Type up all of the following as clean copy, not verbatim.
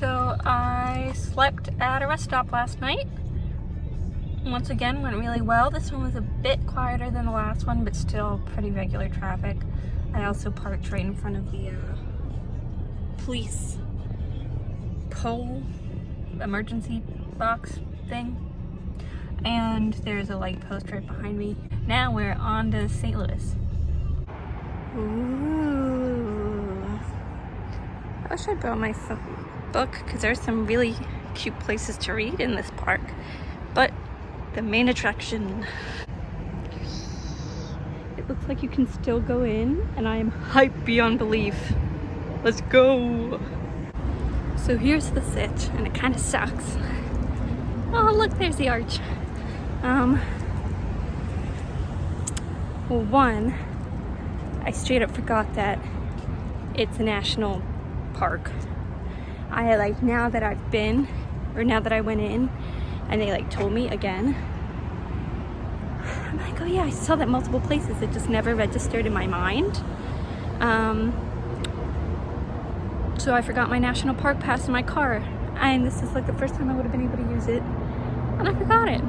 So I slept at a rest stop last night. Once again, went really well. This one was a bit quieter than the last one, but still pretty regular traffic. I also parked right in front of the police pole emergency box thing. And there's a light post right behind me. Now we're on to St. Louis. Ooh. I wish I'd brought my book because there's some really cute places to read in this park. But the main attraction, it looks like you can still go in, and I am hyped beyond belief. Let's go. So here's the sitch, and it kind of sucks. Oh, look, there's the arch. Well, one, I straight up forgot that it's a national park. Now that I've been, or now that I went in, and they told me again, I'm like, oh yeah, I saw that multiple places. It just never registered in my mind. So I forgot my national park pass in my car, and this is the first time I would have been able to use it, and I forgot it.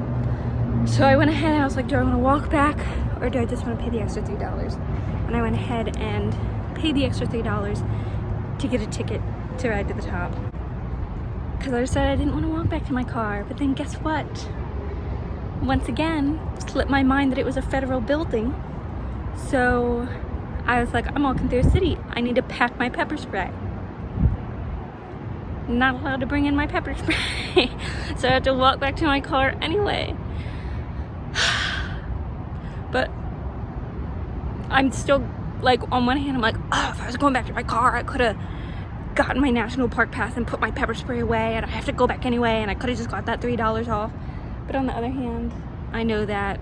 So I went ahead and I was like, do I want to walk back, or do I just want to pay the extra $3? And I went ahead and paid the extra $3 to get a ticket to ride to the top. Because I decided I didn't want to walk back to my car. But then guess what? Once again, slipped my mind that it was a federal building. So I was like, I'm walking through a city. I need to pack my pepper spray. Not allowed to bring in my pepper spray. So I had to walk back to my car anyway. But I'm still on one hand, I'm like, oh, if I was going back to my car, I could have gotten my national park pass and put my pepper spray away, and I have to go back anyway, and I could have just got that $3 off. But on the other hand, I know that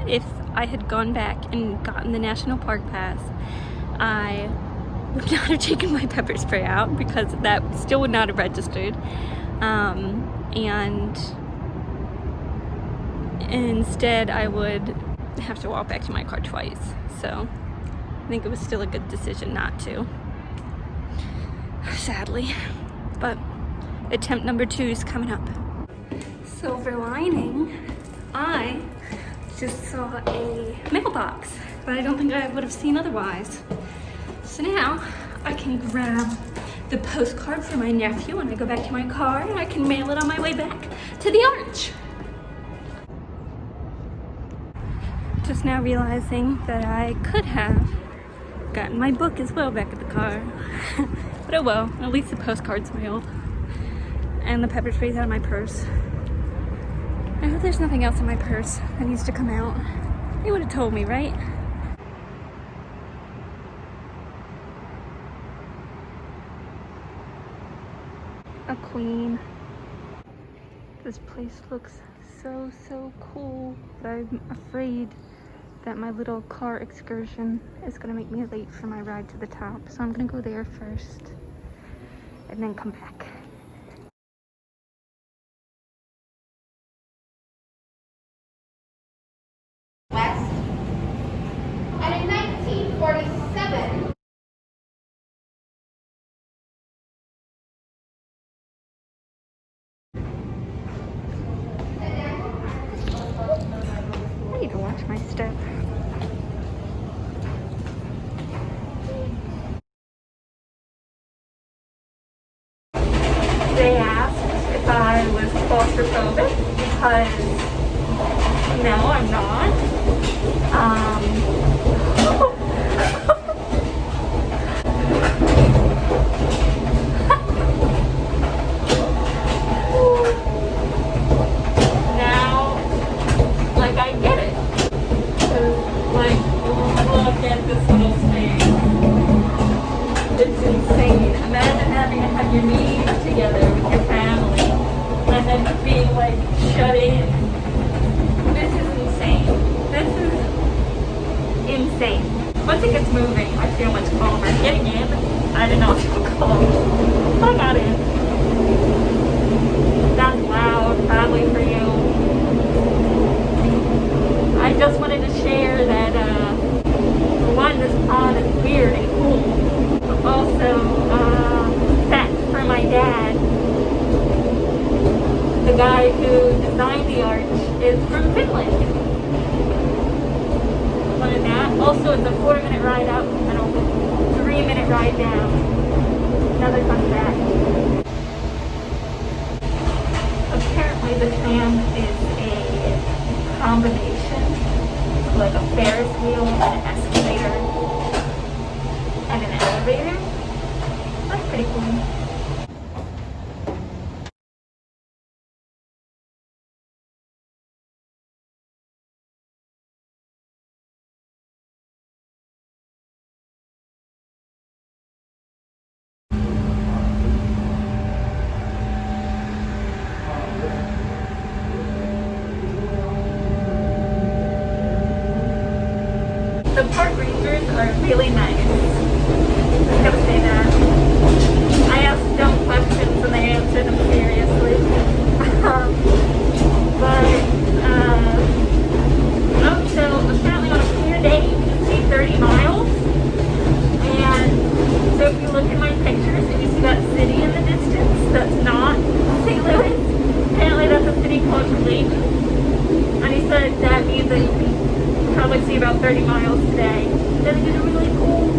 if I had gone back and gotten the national park pass, I would not have taken my pepper spray out because that still would not have registered. And instead I would have to walk back to my car twice. So I think it was still a good decision not to, sadly. But attempt number 2 is coming up. Silver lining, I just saw a mailbox, but I don't think I would have seen otherwise. So now I can grab the postcard for my nephew when I go back to my car, and I can mail it on my way back to the arch. Just now realizing that I could have gotten my book as well back at the car. But oh well, at least the postcard's mailed. And the pepper spray's out of my purse. I hope there's nothing else in my purse that needs to come out. They would have told me, right? A queen. This place looks so cool, but I'm afraid that my little car excursion is gonna make me late for my ride to the top. So I'm gonna go there first and then come back. West. And in 1947, I need to watch my step. They asked if I was claustrophobic because no, I'm not. Now, I get it. Look at this little space. It's insane. Imagine having to have your knees together with your family and then being shut in. This is insane. This is insane. Once it gets moving, I feel much calmer. Getting in, I did not feel calm. But I got in. That's loud, probably for you. I just wanted to share that, one, this Also, it's a 4-minute ride up and a 3-minute ride down. Another fun fact. Apparently the tram is a combination of like a Ferris wheel, an escalator, and an elevator. That's pretty cool. The park rangers are really nice. I'm gonna say that. I asked dumb questions and they answered them seriously. So apparently on a clear day you can see 30 miles. And so if you look at my pictures and you see that city in the distance, that's not St. Louis. Apparently that's a city called Clayton. And he said that means that you can probably see about 30 miles today. Then it's really cool.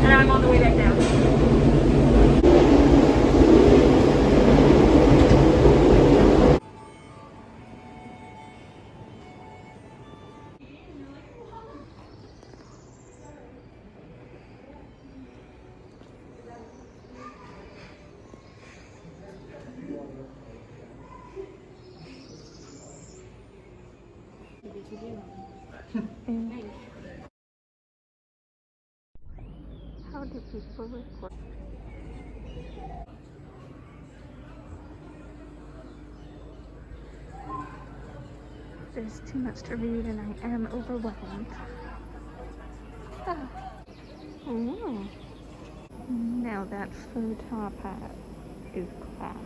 And I'm on the way back down. How do people record? There's too much to read and I am overwhelmed. Ah. Ooh. Now that faux top hat is class.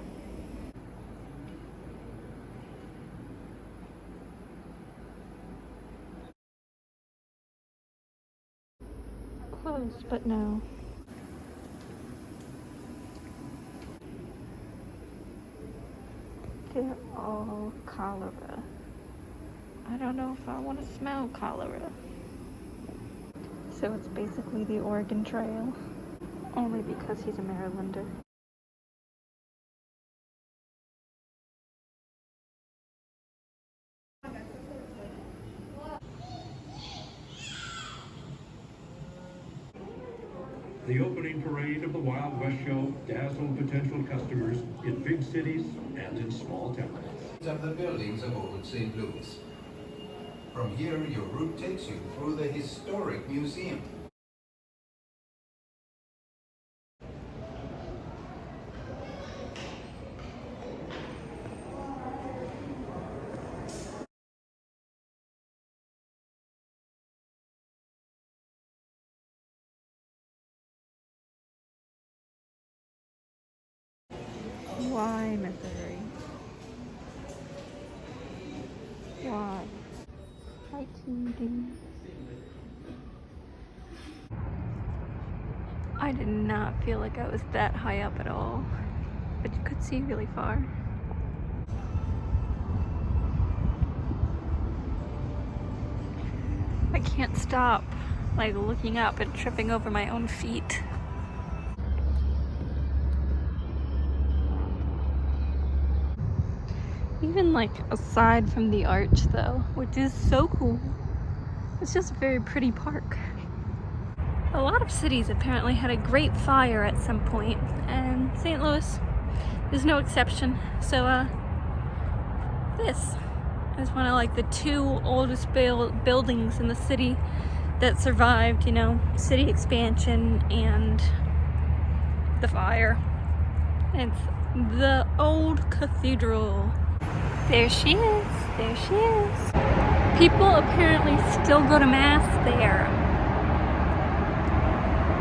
Close, but no. They're all cholera. I don't know if I want to smell cholera. So it's basically the Oregon Trail. Only because he's a Marylander. The opening parade of the Wild West Show dazzled potential customers in big cities and in small towns. Of the buildings of old St. Louis. From here, your route takes you through the historic museum. Why, Missouri? Why? Hi, TD. I did not feel like I was that high up at all, but you could see really far. I can't stop, like, looking up and tripping over my own feet. Even like aside from the arch though, which is so cool, it's just a very pretty park. A lot of cities apparently had a great fire at some point, and St. Louis is no exception. So this is one of like the 2 oldest buildings in the city that survived, you know, city expansion and the fire. It's the old cathedral. There she is. There she is. People apparently still go to mass there.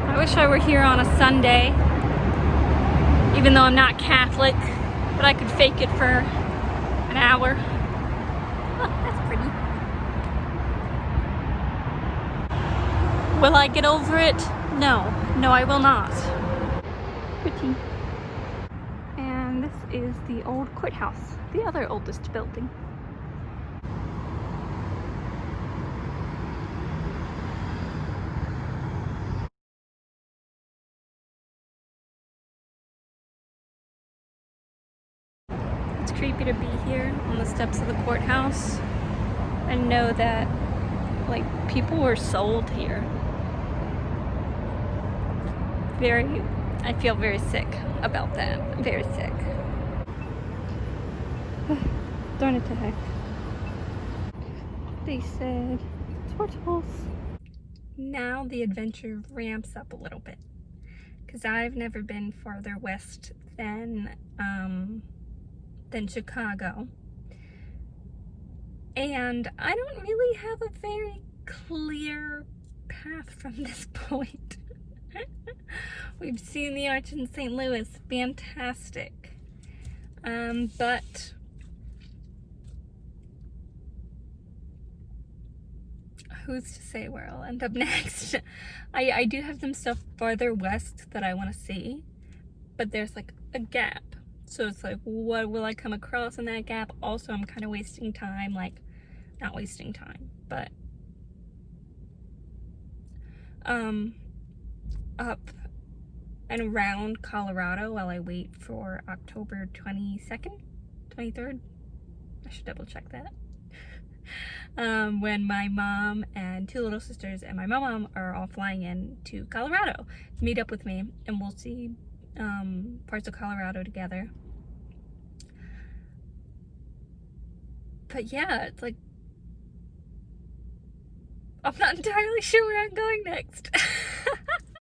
I wish I were here on a Sunday, even though I'm not Catholic, but I could fake it for an hour. Oh, that's pretty. Will I get over it? No. No, I will not. Pretty. And this is the old courthouse, the other oldest building. it's creepy to be here on the steps of the courthouse and know that, like, people were sold here. I feel very sick about that. Very sick. Darn it to heck. They said turtles. Now the adventure ramps up a little bit, because I've never been farther west than Chicago, and I don't really have a very clear path from this point. We've seen the Arch in St. Louis, fantastic, but who's to say where I'll end up next? I do have some stuff farther west that I want to see, but there's like a gap. So it's like, what will I come across in that gap? Also, I'm kind of wasting time, like, not wasting time, but up and around Colorado while I wait for October 22nd, 23rd. I should double check that. When my mom and two little sisters and my mom are all flying in to Colorado to meet up with me, and we'll see parts of Colorado together. But yeah, it's like, I'm not entirely sure where I'm going next.